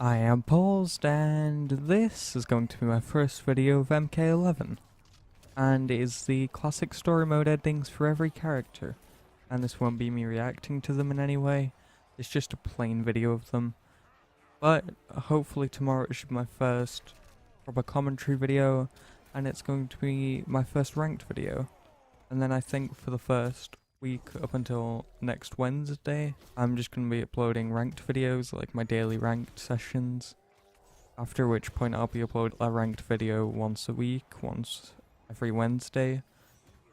I am paused, and this is going to be my first video of MK11, and it is the classic story mode endings for every character, and this won't be me reacting to them in any way, it's just a plain video of them, but hopefully tomorrow it should be my first proper commentary video, and it's going to be my first ranked video, and then I think for the first week up until next Wednesday, I'm just going to be uploading ranked videos, like my daily ranked sessions, after which point I'll be uploading a ranked video once a week, once every Wednesday,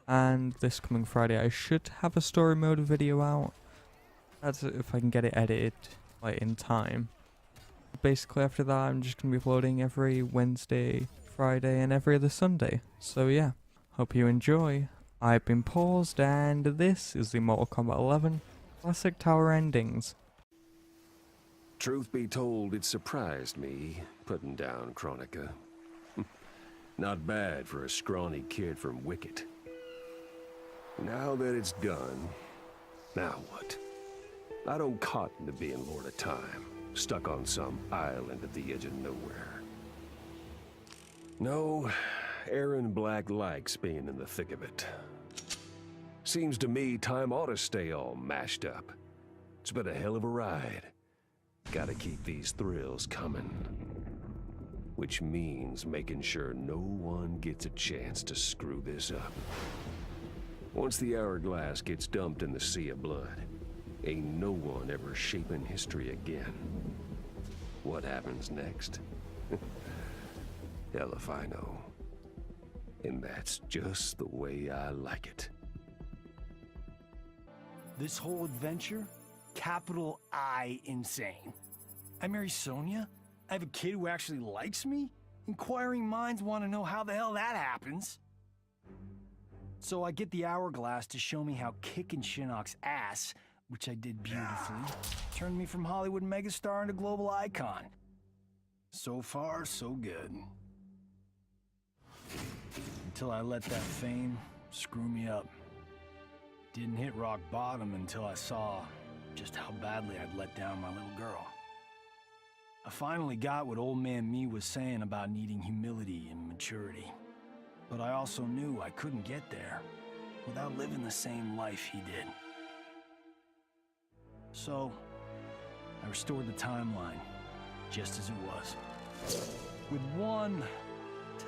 and this coming Friday I should have a story mode video out. That's if I can get it edited like in time. Basically after that I'm just going to be uploading every Wednesday, Friday, and every other Sunday, so yeah, hope you enjoy. I've been paused, and this is the Mortal Kombat 11 Classic Tower Endings. Truth be told, it surprised me, putting down Kronika. Not bad for a scrawny kid from Wicket. Now that it's done, now what? I don't cotton to being Lord of Time, stuck on some island at the edge of nowhere. No, Aaron Black likes being in the thick of it. Seems to me time ought to stay all mashed up. It's been a hell of a ride. Gotta keep these thrills coming. Which means making sure no one gets a chance to screw this up. Once the hourglass gets dumped in the sea of blood, ain't no one ever shaping history again. What happens next? Hell if I know. And that's just the way I like it. This whole adventure, capital I insane. I marry Sonya? I have a kid who actually likes me? Inquiring minds want to know how the hell that happens. So I get the hourglass to show me how kicking Shinnok's ass, which I did beautifully, turned me from Hollywood megastar into global icon. So far, so good. Until I let that fame screw me up. Didn't hit rock bottom until I saw just how badly I'd let down my little girl. I finally got what old man me was saying about needing humility and maturity. But I also knew I couldn't get there without living the same life he did. So, I restored the timeline, just as it was. With one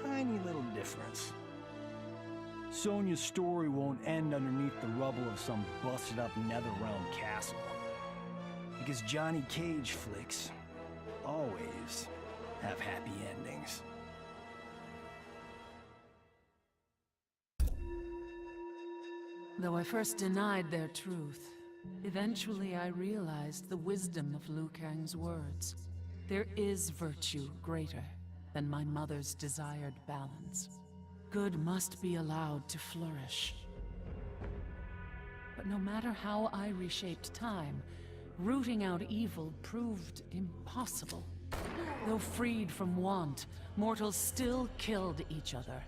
tiny little difference. Sonya's story won't end underneath the rubble of some busted-up Netherrealm castle. Because Johnny Cage flicks always have happy endings. Though I first denied their truth, eventually I realized the wisdom of Liu Kang's words. There is virtue greater than my mother's desired balance. Good must be allowed to flourish. But no matter how I reshaped time, rooting out evil proved impossible. Though freed from want, mortals still killed each other.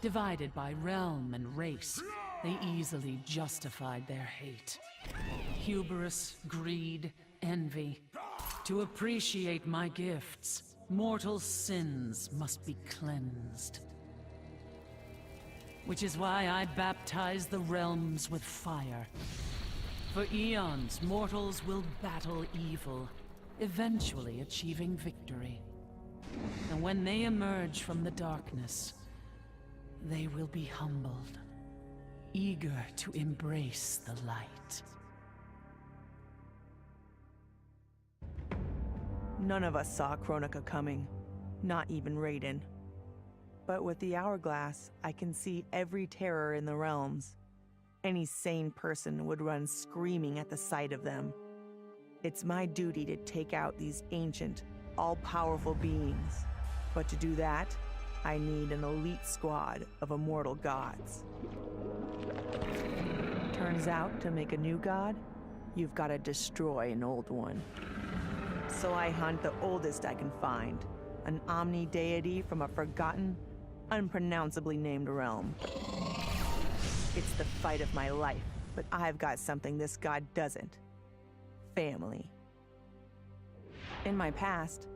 Divided by realm and race, they easily justified their hate. Hubris, greed, envy. To appreciate my gifts, mortal sins must be cleansed. Which is why I baptize the realms with fire. For eons, mortals will battle evil, eventually achieving victory. And when they emerge from the darkness, they will be humbled, eager to embrace the light. None of us saw Kronika coming, not even Raiden. But with the hourglass, I can see every terror in the realms. Any sane person would run screaming at the sight of them. It's my duty to take out these ancient, all-powerful beings. But to do that, I need an elite squad of immortal gods. Turns out, to make a new god, you've got to destroy an old one. So I hunt the oldest I can find, an omni-deity from a forgotten, unpronounceably named realm. It's the fight of my life, but I've got something this god doesn't. Family. In my past,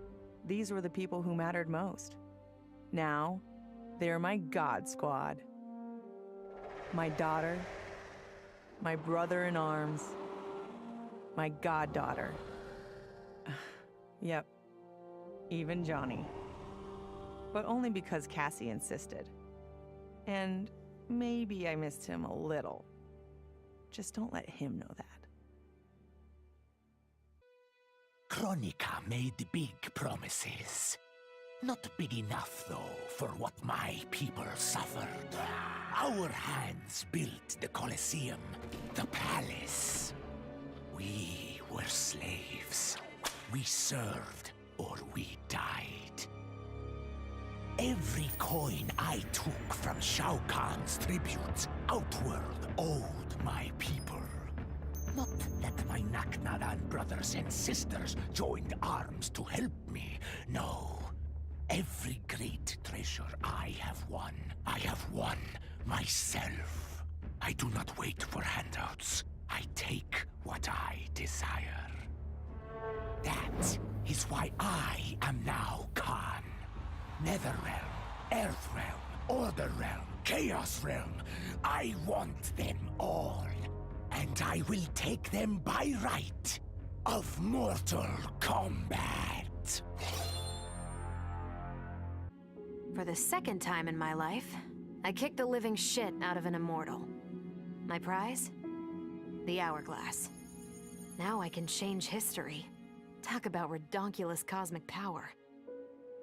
these were the people who mattered most. Now, they are my God Squad. My daughter, my brother in arms, my goddaughter. Yep, even Johnny. But only because Cassie insisted. And maybe I missed him a little. Just don't let him know that. Kronika made big promises. Not big enough, though, for what my people suffered. Our hands built the Colosseum, the palace. We were slaves. We served or we died. Every coin I took from Shao Kahn's tributes outworld owed my people. Not that my Naknadan brothers and sisters joined arms to help me, no. Every great treasure I have won myself. I do not wait for handouts. I take what I desire. That is why I am now Khan. Netherrealm, Earthrealm, Order Realm, Chaos Realm. I want them all. And I will take them by right of mortal combat. For the second time in my life, I kicked the living shit out of an immortal. My prize? The Hourglass. Now I can change history. Talk about redonkulous cosmic power.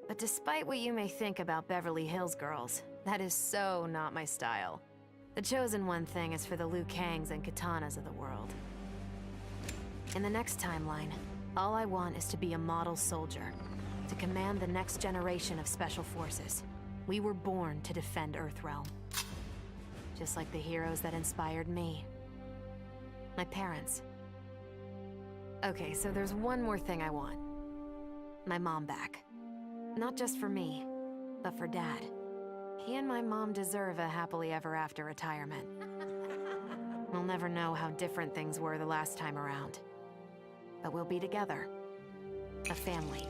But despite what you may think about Beverly Hills girls, that is so not my style. The Chosen One thing is for the Liu Kangs and Katanas of the world. In the next timeline, all I want is to be a model soldier, to command the next generation of special forces. We were born to defend Earthrealm. Just like the heroes that inspired me. My parents. Okay, so there's one more thing I want. My mom back. Not just for me, but for Dad. He and my mom deserve a happily ever after retirement. We'll never know how different things were the last time around. But we'll be together. A family.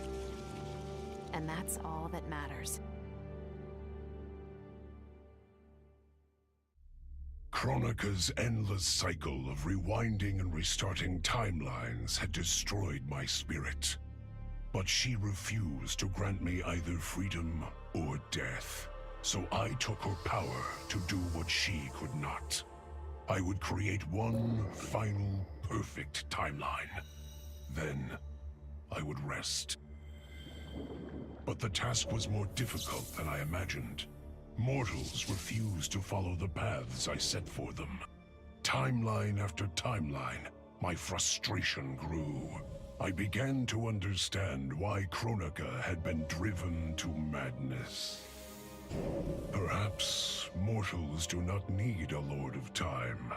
And that's all that matters. Kronika's endless cycle of rewinding and restarting timelines had destroyed my spirit. But she refused to grant me either freedom or death. So I took her power to do what she could not. I would create one final, perfect timeline. Then, I would rest. But the task was more difficult than I imagined. Mortals refused to follow the paths I set for them. Timeline after timeline, my frustration grew. I began to understand why Kronika had been driven to madness. Perhaps mortals do not need a Lord of Time.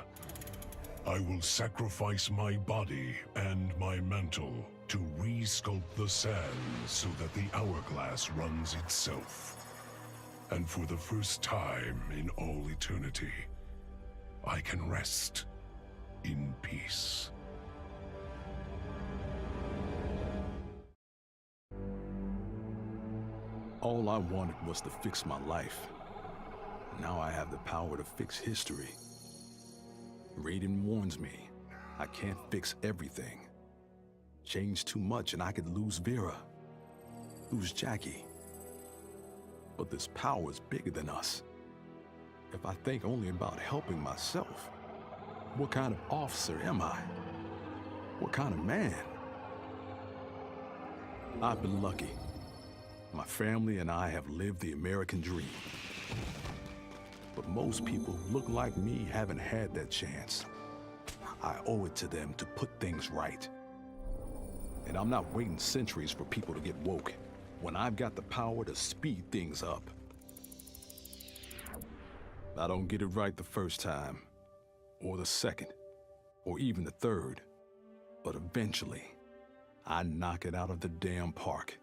I will sacrifice my body and my mantle to re-sculpt the sands so that the hourglass runs itself. And for the first time in all eternity, I can rest in peace. All I wanted was to fix my life. Now I have the power to fix history. Raiden warns me, I can't fix everything. Change too much and I could lose Vera, lose Jackie. But this power is bigger than us. If I think only about helping myself, what kind of officer am I? What kind of man? I've been lucky. My family and I have lived the American dream. But most people who look like me haven't had that chance. I owe it to them to put things right. And I'm not waiting centuries for people to get woke when I've got the power to speed things up. I don't get it right the first time, or the second, or even the third. But eventually, I knock it out of the damn park.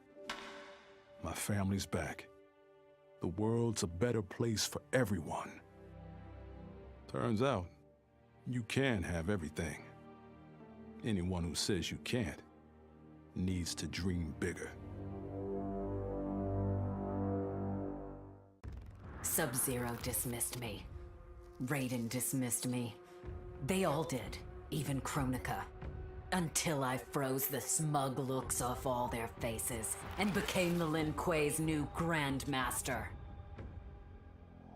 My family's back. The world's a better place for everyone. Turns out, you can have everything. Anyone who says you can't needs to dream bigger. Sub-Zero dismissed me. Raiden dismissed me. They all did, even Kronika. Until I froze the smug looks off all their faces and became the Lin Kuei's new Grandmaster.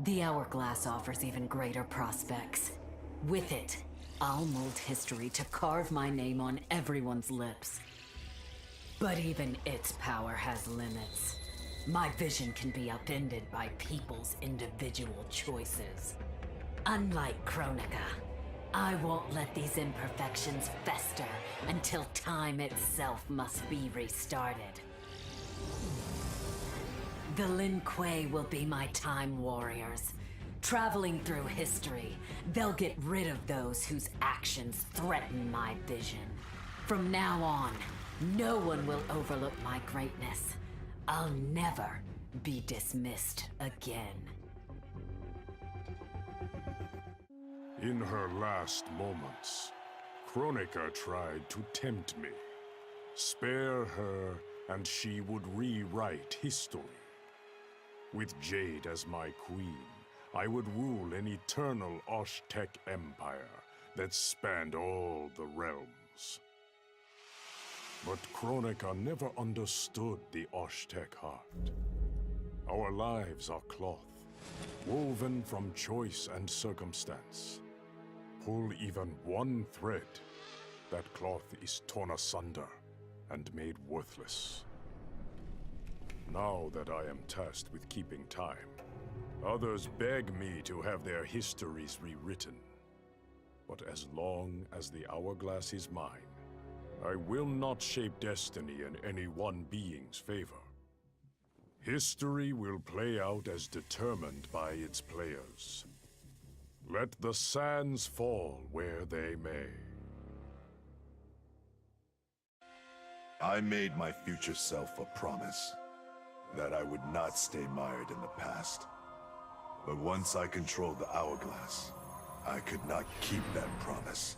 The Hourglass offers even greater prospects. With it, I'll mold history to carve my name on everyone's lips. But even its power has limits. My vision can be upended by people's individual choices. Unlike Kronika, I won't let these imperfections fester until time itself must be restarted. The Lin Kuei will be my time warriors. Traveling through history, they'll get rid of those whose actions threaten my vision. From now on, no one will overlook my greatness. I'll never be dismissed again. In her last moments, Kronika tried to tempt me. Spare her, and she would rewrite history. With Jade as my queen, I would rule an eternal Osh-Tech empire that spanned all the realms. But Kronika never understood the Osh-Tech heart. Our lives are cloth, woven from choice and circumstance. Pull even one thread, that cloth is torn asunder and made worthless. Now that I am tasked with keeping time, others beg me to have their histories rewritten. But as long as the hourglass is mine, I will not shape destiny in any one being's favor. History will play out as determined by its players. Let the sands fall where they may. I made my future self a promise that I would not stay mired in the past. But once I controlled the hourglass, I could not keep that promise.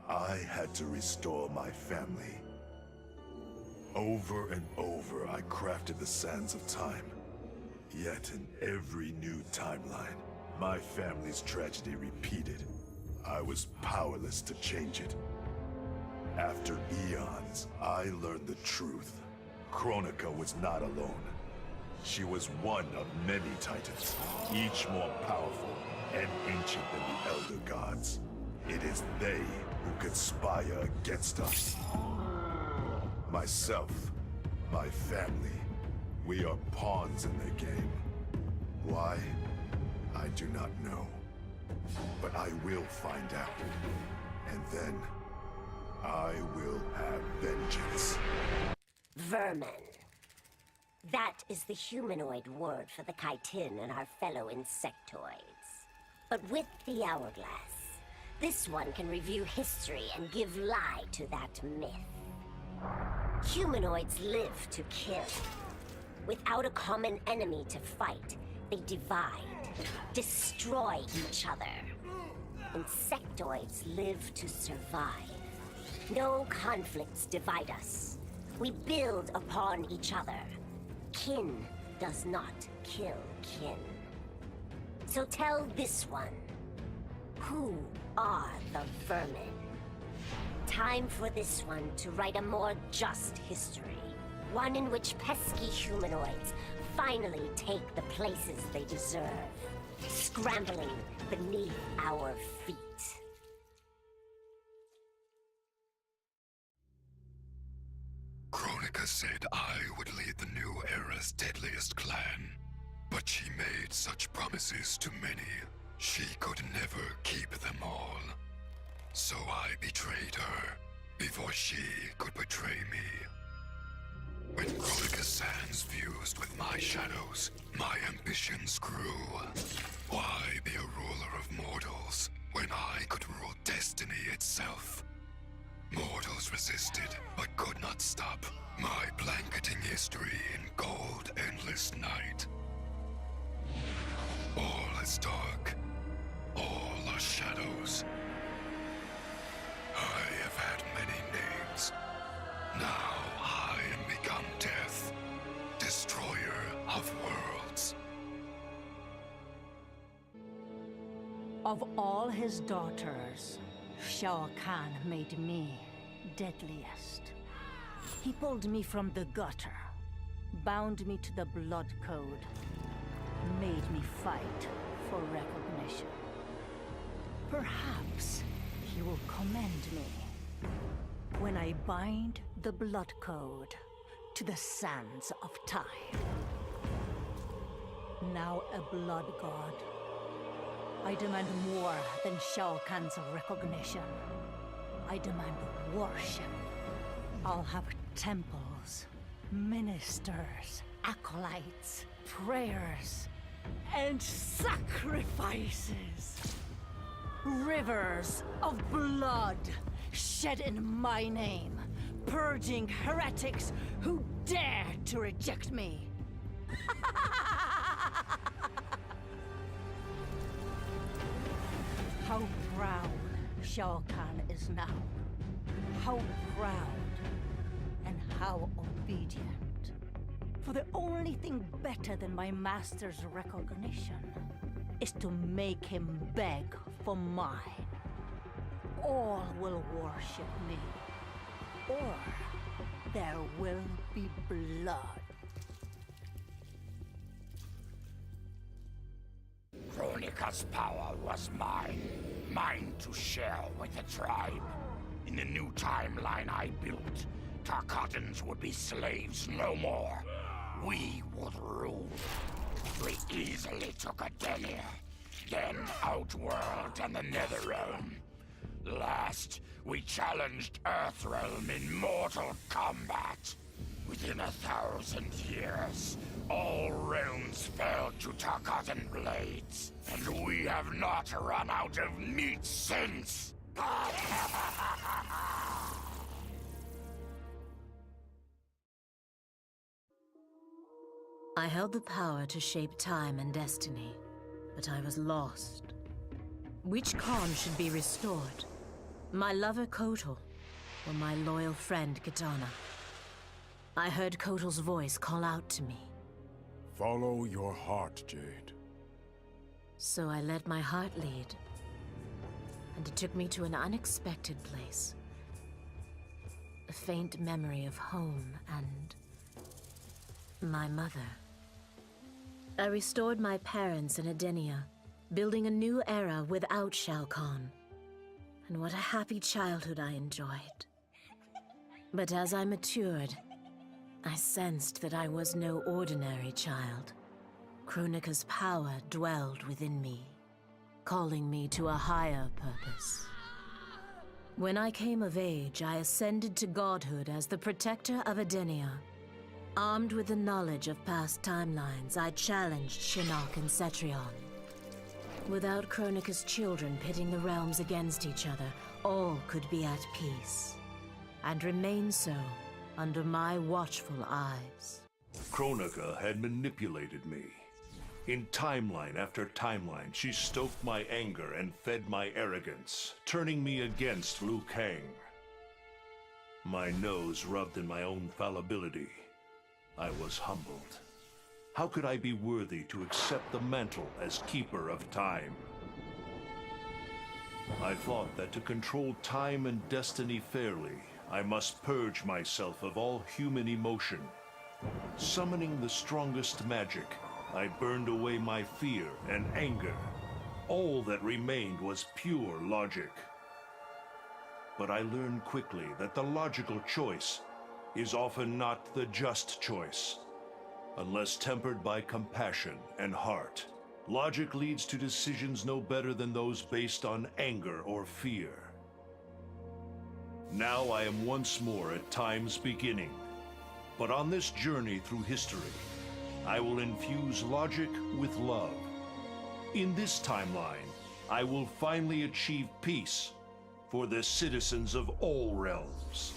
I had to restore my family. Over and over, I crafted the sands of time. Yet in every new timeline, my family's tragedy repeated. I was powerless to change it. After eons, I learned the truth. Kronika was not alone. She was one of many titans, each more powerful and ancient than the Elder Gods. It is they who conspire against us. Myself, my family, we are pawns in their game. Why? I do not know. But I will find out. And then, I will have vengeance. Vermin. That is the humanoid word for the chitin and our fellow insectoids. But with the hourglass, this one can review history and give lie to that myth. Humanoids live to kill. Without a common enemy to fight, they divide, destroy each other. Insectoids live to survive. No conflicts divide us. We build upon each other. Kin does not kill kin. So tell this one, who are the vermin? Time for this one to write a more just history. One in which pesky humanoids finally take the places they deserve, scrambling beneath our feet. Kronika said I would lead the new era's deadliest clan. But she made such promises to many, she could never keep them all. So I betrayed her, before she could betray me. When Kronika's sands fused with my shadows, my ambitions grew. Why be a ruler of mortals, when I could rule destiny itself? Mortals resisted, but could not stop my blanketing history in cold, endless night. All is dark. All are shadows. I have had many names. Now I am become death, destroyer of worlds. Of all his daughters, Shao Kahn made me deadliest. He pulled me from the gutter, bound me to the blood code, made me fight for recognition. Perhaps he will commend me when I bind the blood code to the sands of time. Now a blood god, I demand more than Shao Kahn's recognition. I demand worship. I'll have temples, ministers, acolytes, prayers, and sacrifices. Rivers of blood shed in my name, purging heretics who dare to reject me. How proud Shao Kahn is now. How proud and how obedient. For the only thing better than my master's recognition is to make him beg for mine. All will worship me, or there will be blood. Kronika's power was mine to share with the tribe. In the new timeline I built, Tarkatans would be slaves no more. We would rule. We easily took Adenia, then Outworld and the Netherrealm. Last, we challenged Earthrealm in mortal combat. Within 1,000 years, all realms fell to Tarkatan blades, and we have not run out of meat since! I held the power to shape time and destiny, but I was lost. Which Khan should be restored? My lover Kotal, or my loyal friend Kitana? I heard Kotal's voice call out to me. Follow your heart, Jade. So I let my heart lead, and it took me to an unexpected place. A faint memory of home and my mother. I restored my parents in Adenia, building a new era without Shao Kahn. And what a happy childhood I enjoyed. But as I matured, I sensed that I was no ordinary child. Kronika's power dwelled within me, calling me to a higher purpose. When I came of age, I ascended to godhood as the protector of Adenia. Armed with the knowledge of past timelines, I challenged Shinnok and Cetrion. Without Kronika's children pitting the realms against each other, all could be at peace, and remain so under my watchful eyes. Kronika had manipulated me. In timeline after timeline, she stoked my anger and fed my arrogance, turning me against Liu Kang. My nose rubbed in my own fallibility. I was humbled. How could I be worthy to accept the mantle as keeper of time? I thought that to control time and destiny fairly, I must purge myself of all human emotion. Summoning the strongest magic, I burned away my fear and anger. All that remained was pure logic. But I learned quickly that the logical choice is often not the just choice. Unless tempered by compassion and heart, logic leads to decisions no better than those based on anger or fear. Now I am once more at time's beginning. But on this journey through history, I will infuse logic with love. In this timeline, I will finally achieve peace for the citizens of all realms.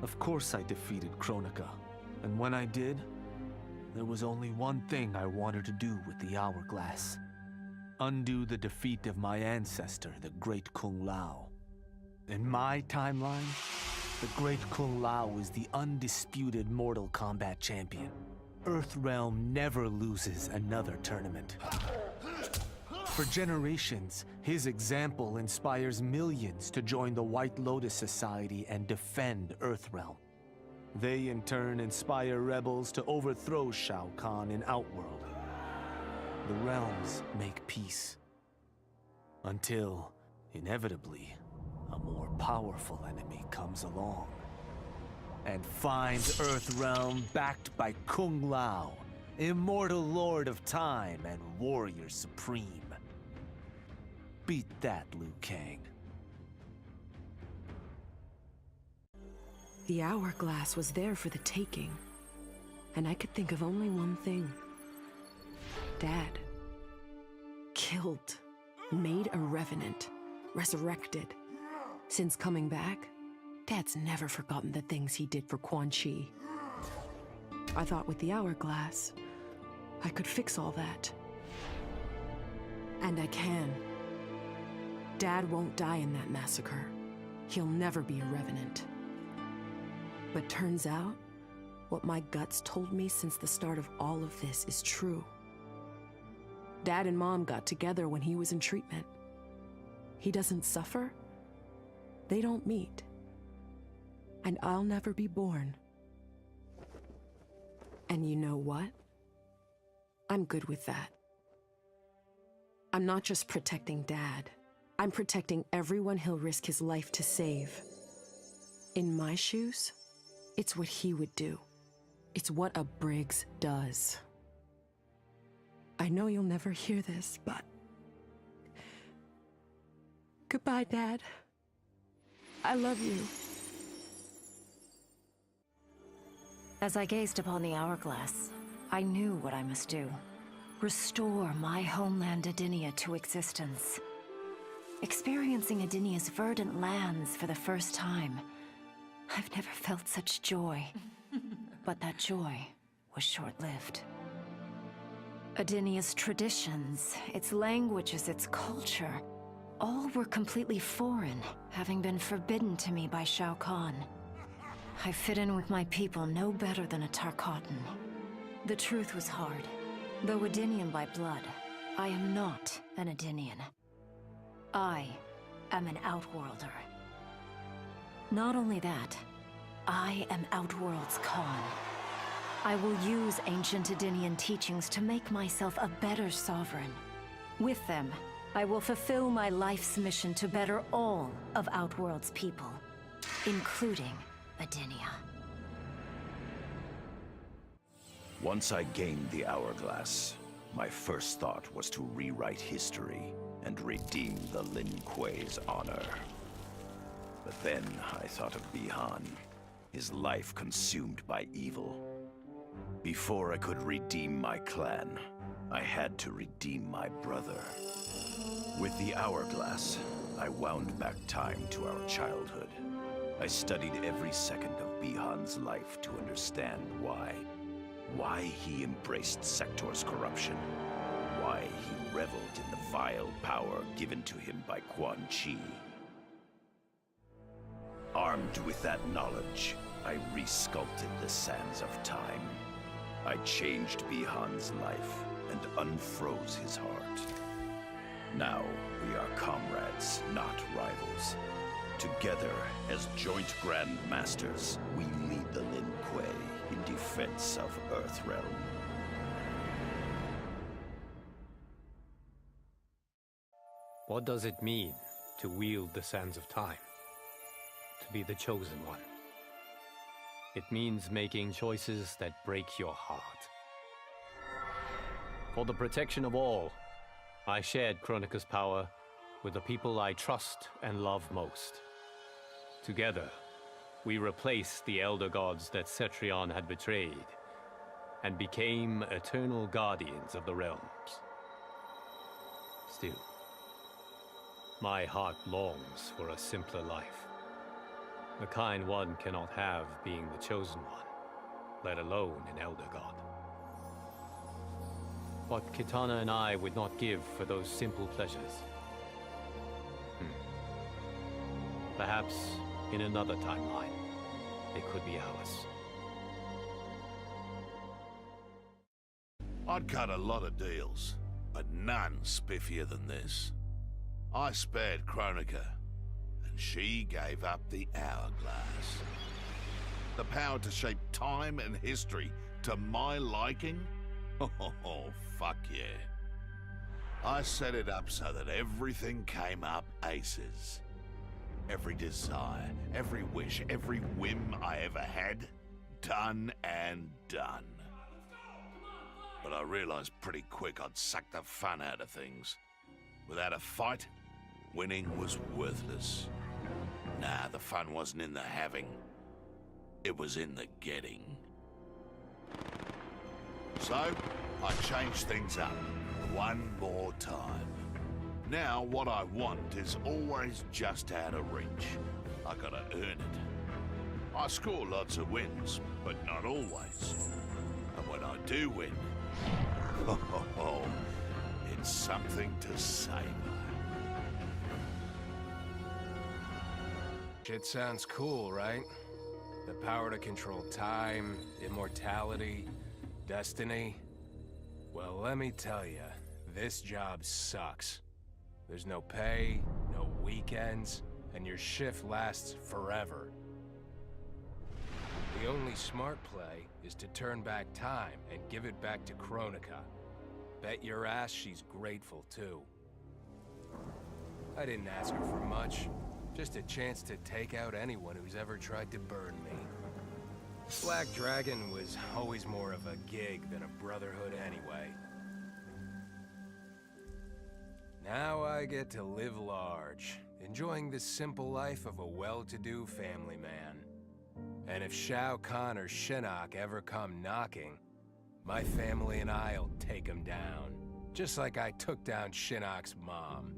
Of course I defeated Kronika, and when I did, there was only one thing I wanted to do with the Hourglass. Undo the defeat of my ancestor, the Great Kung Lao. In my timeline, the Great Kung Lao is the undisputed Mortal Kombat champion. Earthrealm never loses another tournament. For generations, his example inspires millions to join the White Lotus Society and defend Earthrealm. They in turn inspire rebels to overthrow Shao Kahn in Outworld. The realms make peace. Until, inevitably, a more powerful enemy comes along and finds Earthrealm backed by Kung Lao, immortal lord of time and warrior supreme. Beat that, Liu Kang. The hourglass was there for the taking, and I could think of only one thing. Dad. Killed. Made a revenant. Resurrected. Since coming back, Dad's never forgotten the things he did for Quan Chi. I thought with the hourglass, I could fix all that. And I can. Dad won't die in that massacre. He'll never be a revenant. But turns out, what my guts told me since the start of all of this is true. Dad and Mom got together when he was in treatment. He doesn't suffer. They don't meet. And I'll never be born. And you know what? I'm good with that. I'm not just protecting Dad. I'm protecting everyone he'll risk his life to save. In my shoes, it's what he would do. It's what a Briggs does. I know you'll never hear this, but... Goodbye, Dad. I love you. As I gazed upon the hourglass, I knew what I must do. Restore my homeland Adinia to existence. Experiencing Adinia's verdant lands for the first time, I've never felt such joy. But that joy was short-lived. Adinia's traditions, its languages, its culture, all were completely foreign, having been forbidden to me by Shao Kahn. I fit in with my people no better than a Tarkatan. The truth was hard. Though Adinian by blood, I am not an Adinian. I am an Outworlder. Not only that, I am Outworld's Khan. I will use ancient Adinian teachings to make myself a better sovereign. With them, I will fulfill my life's mission to better all of Outworld's people, including Adinia. Once I gained the hourglass, my first thought was to rewrite history and redeem the Lin Kuei's honor. But then I thought of Ly Hun, his life consumed by evil. Before I could redeem my clan, I had to redeem my brother. With the hourglass, I wound back time to our childhood. I studied every second of Ly Hun's life to understand why he embraced Sector's corruption, why he reveled in the vile power given to him by Quan Chi. Armed with that knowledge, I resculpted the sands of time. I changed Ly Hun's life and unfroze his heart. Now we are comrades, not rivals. Together, as joint Grand Masters, we lead the Lin Kuei in defense of Earthrealm. What does it mean to wield the sands of time? To be the chosen one? It means making choices that break your heart. For the protection of all, I shared Kronika's power with the people I trust and love most. Together, we replaced the elder gods that Cetrion had betrayed, and became eternal guardians of the realms. Still, my heart longs for a simpler life. The kind one cannot have being the chosen one, let alone an elder god. What Kitana and I would not give for those simple pleasures. Perhaps in another timeline, they could be ours. I'd cut a lot of deals, but none spiffier than this. I spared Kronika, and she gave up the hourglass. The power to shape time and history to my liking? Oh, fuck yeah. I set it up so that everything came up aces. Every desire, every wish, every whim I ever had, done and done. But I realized pretty quick I'd suck the fun out of things. Without a fight, winning was worthless. Nah, the fun wasn't in the having. It was in the getting. So, I changed things up one more time. Now, what I want is always just out of reach. I gotta earn it. I score lots of wins, but not always. And when I do win, it's something to savor. Shit sounds cool, right? The power to control time, immortality, destiny. Well, let me tell you, this job sucks. There's no pay, no weekends, and your shift lasts forever. The only smart play is to turn back time and give it back to Kronika. Bet your ass she's grateful, too. I didn't ask her for much. Just a chance to take out anyone who's ever tried to burn me. Black Dragon was always more of a gig than a brotherhood anyway. Now I get to live large, enjoying the simple life of a well-to-do family man. And if Shao Kahn or Shinnok ever come knocking, my family and I'll take them down. Just like I took down Shinnok's mom.